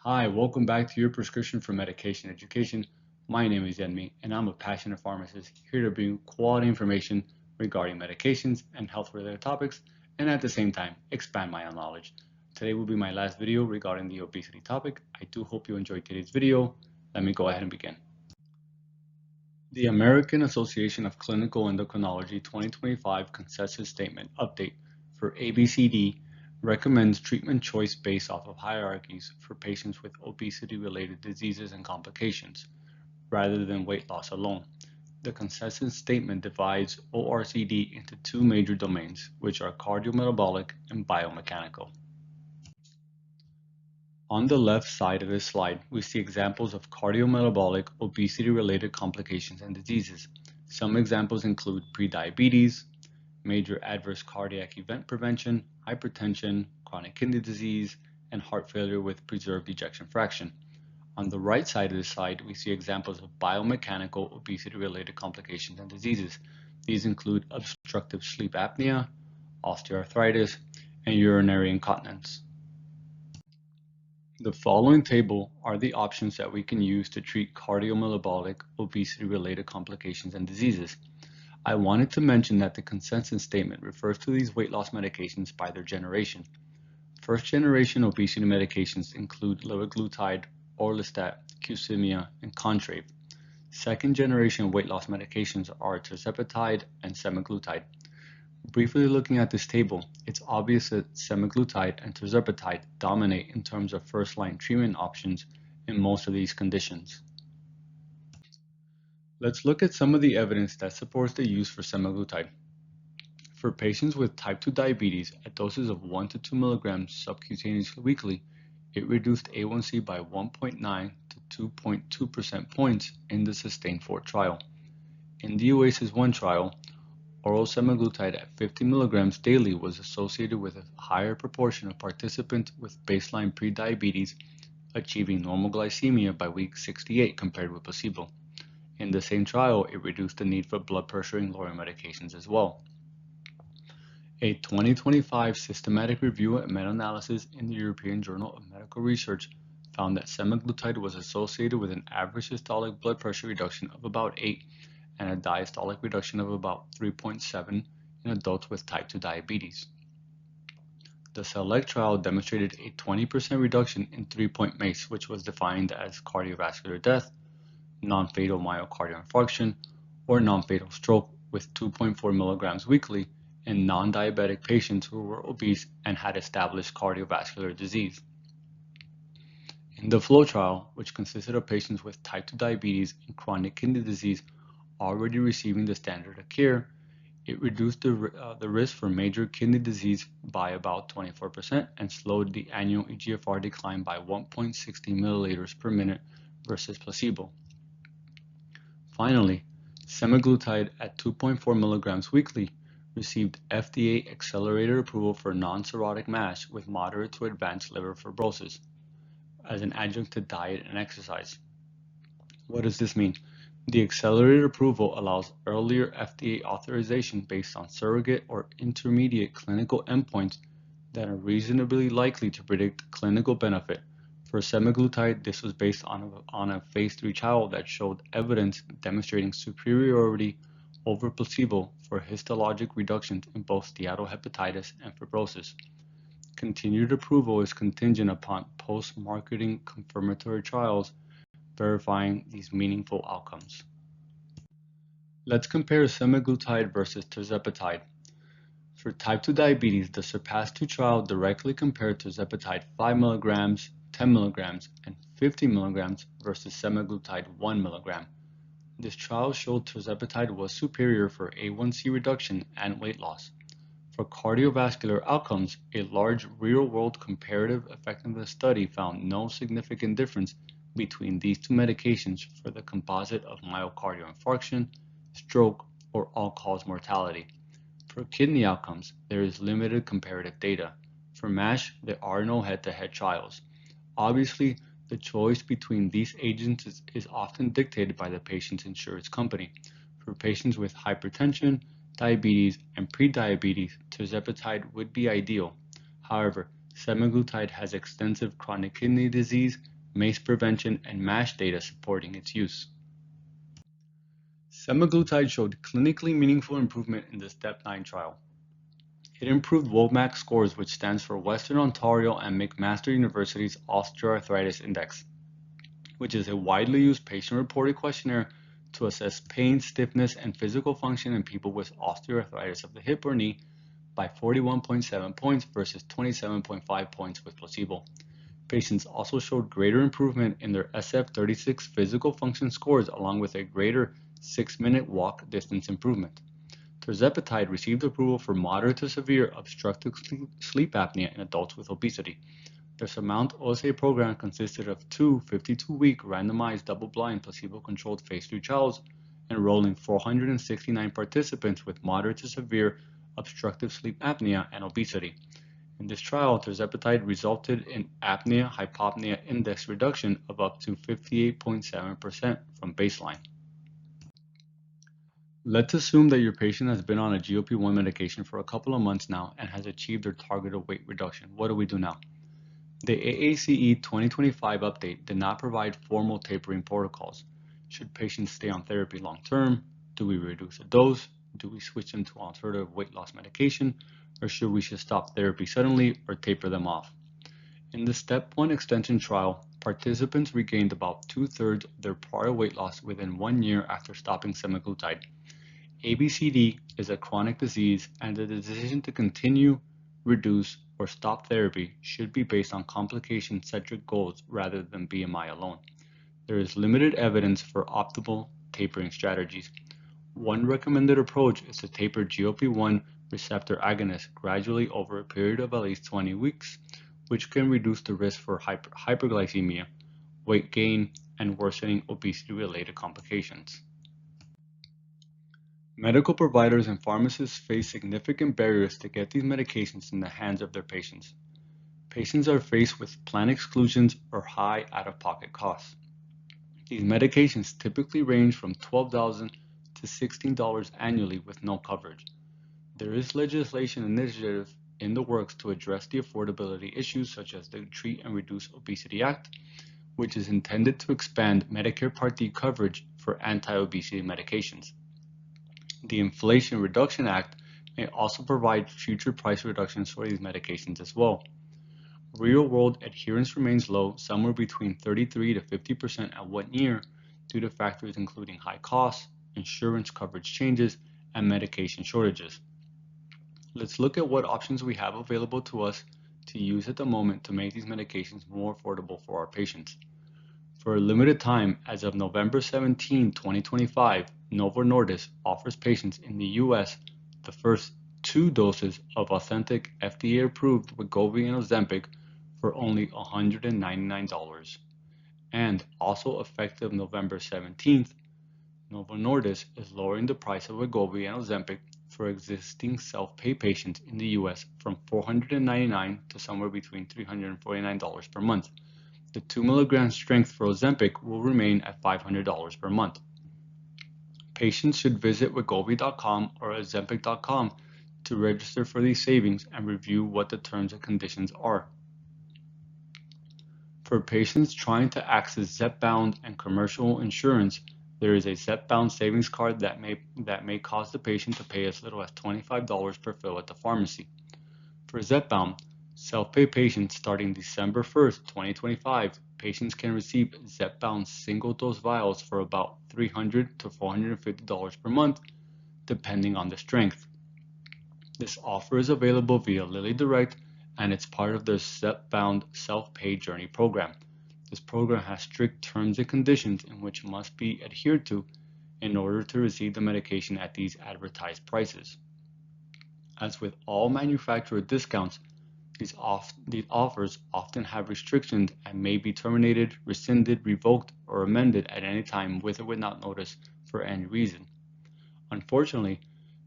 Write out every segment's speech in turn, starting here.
Hi, welcome back to your prescription for medication education. My name is Yenmi, and I'm a passionate pharmacist here to bring quality information regarding medications and health-related topics, and at the same time, expand my own knowledge. Today will be my last video regarding the obesity topic. I do hope you enjoyed today's video. Let me go ahead and begin. The American Association of Clinical Endocrinology 2025 Consensus Statement Update for ABCD recommends treatment choice based off of hierarchies for patients with obesity-related diseases and complications, rather than weight loss alone. The consensus statement divides ORCD into two major domains, which are cardiometabolic and biomechanical. On the left side of this slide, we see examples of cardiometabolic obesity-related complications and diseases. Some examples include prediabetes, major adverse cardiac event prevention, hypertension, chronic kidney disease, and heart failure with preserved ejection fraction. On the right side of the slide, we see examples of biomechanical obesity-related complications and diseases. These include obstructive sleep apnea, osteoarthritis, and urinary incontinence. The following table are the options that we can use to treat cardiometabolic obesity-related complications and diseases. I wanted to mention that the consensus statement refers to these weight loss medications by their generation. First generation obesity medications include liraglutide, orlistat, Qsymia, and Contrave. Second generation weight loss medications are tirzepatide and semaglutide. Briefly looking at this table, it's obvious that semaglutide and tirzepatide dominate in terms of first-line treatment options in most of these conditions. Let's look at some of the evidence that supports the use for semaglutide. For patients with type 2 diabetes at doses of 1 to 2 milligrams subcutaneously weekly, it reduced A1C by 1.9 to 2.2% points in the SUSTAIN-4 trial. In the OASIS-1 trial, oral semaglutide at 50 milligrams daily was associated with a higher proportion of participants with baseline prediabetes achieving normal glycemia by week 68 compared with placebo. In the same trial, it reduced the need for blood pressure and lowering medications as well. A 2025 systematic review and meta-analysis in the European Journal of Medical Research found that semaglutide was associated with an average systolic blood pressure reduction of about 8 and a diastolic reduction of about 3.7 in adults with type 2 diabetes. The SELECT trial demonstrated a 20% reduction in 3-point MACE, which was defined as cardiovascular death, non-fatal myocardial infarction, or non-fatal stroke with 2.4 milligrams weekly in non-diabetic patients who were obese and had established cardiovascular disease. In the FLOW trial, which consisted of patients with type 2 diabetes and chronic kidney disease already receiving the standard of care, it reduced the risk for major kidney disease by about 24% and slowed the annual eGFR decline by 1.60 milliliters per minute versus placebo. Finally, semaglutide at 2.4 milligrams weekly received FDA accelerated approval for non-cirrhotic MASH with moderate to advanced liver fibrosis as an adjunct to diet and exercise. What does this mean? The accelerated approval allows earlier FDA authorization based on surrogate or intermediate clinical endpoints that are reasonably likely to predict clinical benefit. For semaglutide, this was based on a phase 3 trial that showed evidence demonstrating superiority over placebo for histologic reductions in both steatohepatitis and fibrosis. Continued approval is contingent upon post-marketing confirmatory trials verifying these meaningful outcomes. Let's compare semaglutide versus tirzepatide. For type 2 diabetes, the SURPASS-2 trial directly compared tirzepatide 5 milligrams, 10 milligrams, and 50 milligrams versus semaglutide 1 milligram. This trial showed tirzepatide was superior for A1C reduction and weight loss. For cardiovascular outcomes, a large real-world comparative effectiveness study found no significant difference between these two medications for the composite of myocardial infarction, stroke, or all-cause mortality. For kidney outcomes, there is limited comparative data. For MASH, there are no head-to-head trials. Obviously, the choice between these agents is often dictated by the patient's insurance company. For patients with hypertension, diabetes, and prediabetes, tirzepatide would be ideal. However, semaglutide has extensive chronic kidney disease MACE prevention, and MASH data supporting its use. Semaglutide showed clinically meaningful improvement in the STEP 9 trial. It improved WOMAC scores, which stands for Western Ontario and McMaster University's Osteoarthritis Index, which is a widely used patient-reported questionnaire to assess pain, stiffness, and physical function in people with osteoarthritis of the hip or knee by 41.7 points versus 27.5 points with placebo. Patients also showed greater improvement in their SF-36 physical function scores along with a greater 6-minute walk distance improvement. Tirzepatide received approval for moderate to severe obstructive sleep apnea in adults with obesity. Their SURMOUNT-OSA program consisted of two 52-week randomized double-blind placebo-controlled phase 3 trials enrolling 469 participants with moderate to severe obstructive sleep apnea and obesity. In this trial, tirzepatide resulted in apnea-hypopnea index reduction of up to 58.7% from baseline. Let's assume that your patient has been on a GLP-1 medication for a couple of months now and has achieved their targeted weight reduction. What do we do now? The AACE 2025 update did not provide formal tapering protocols. Should patients stay on therapy long-term? Do we reduce the dose? Do we switch them to alternative weight loss medication? Or should we stop therapy suddenly or taper them off? In the STEP 1 extension trial, participants regained about 2/3 of their prior weight loss within 1 year after stopping semaglutide. ABCD is a chronic disease, and the decision to continue, reduce, or stop therapy should be based on complication-centric goals rather than BMI alone. There is limited evidence for optimal tapering strategies. One recommended approach is to taper GLP-1 receptor agonists gradually over a period of at least 20 weeks, which can reduce the risk for hyperglycemia, weight gain, and worsening obesity-related complications. Medical providers and pharmacists face significant barriers to get these medications in the hands of their patients. Patients are faced with plan exclusions or high out-of-pocket costs. These medications typically range from $12,000 to $16 annually with no coverage. There is legislation initiative in the works to address the affordability issues such as the Treat and Reduce Obesity Act, which is intended to expand Medicare Part D coverage for anti-obesity medications. The Inflation Reduction Act may also provide future price reductions for these medications as well. Real-world adherence remains low, somewhere between 33 to 50% at 1 year, due to factors including high costs, insurance coverage changes, and medication shortages. Let's look at what options we have available to us to use at the moment to make these medications more affordable for our patients. For a limited time, as of November 17, 2025, Novo Nordisk offers patients in the US the first 2 doses of authentic FDA-approved Wegovy and Ozempic for only $199. And also effective November 17th, Novo Nordisk is lowering the price of Wegovy and Ozempic for existing self-pay patients in the US from $499 to somewhere between $349 per month. The 2 mg strength for Ozempic will remain at $500 per month. Patients should visit Wegovy.com or Ozempic.com to register for these savings and review what the terms and conditions are. For patients trying to access Zepbound and commercial insurance, there is a Zepbound savings card that may cause the patient to pay as little as $25 per fill at the pharmacy. For Zepbound, self-pay patients starting December 1st, 2025, patients can receive Zepbound single-dose vials for about $300 to $450 per month, depending on the strength. This offer is available via LillyDirect, and it's part of their Zepbound self-pay journey program. This program has strict terms and conditions in which must be adhered to in order to receive the medication at these advertised prices. As with all manufacturer discounts, these offers often have restrictions and may be terminated, rescinded, revoked, or amended at any time with or without notice for any reason. Unfortunately,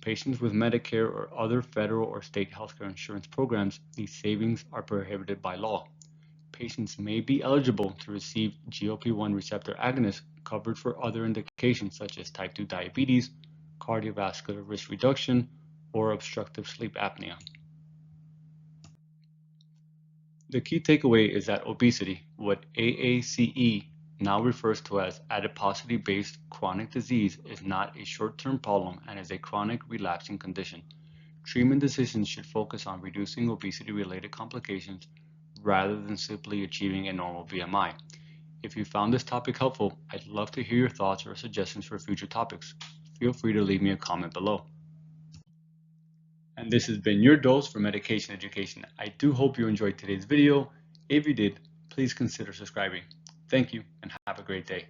patients with Medicare or other federal or state healthcare insurance programs, these savings are prohibited by law. Patients may be eligible to receive GLP-1 receptor agonists covered for other indications such as type 2 diabetes, cardiovascular risk reduction, or obstructive sleep apnea. The key takeaway is that obesity, what AACE now refers to as adiposity-based chronic disease, is not a short-term problem and is a chronic relapsing condition. Treatment decisions should focus on reducing obesity-related complications rather than simply achieving a normal BMI. If you found this topic helpful, I'd love to hear your thoughts or suggestions for future topics. Feel free to leave me a comment below. And this has been your dose for medication education. I do hope you enjoyed today's video. If you did, please consider subscribing. Thank you and have a great day.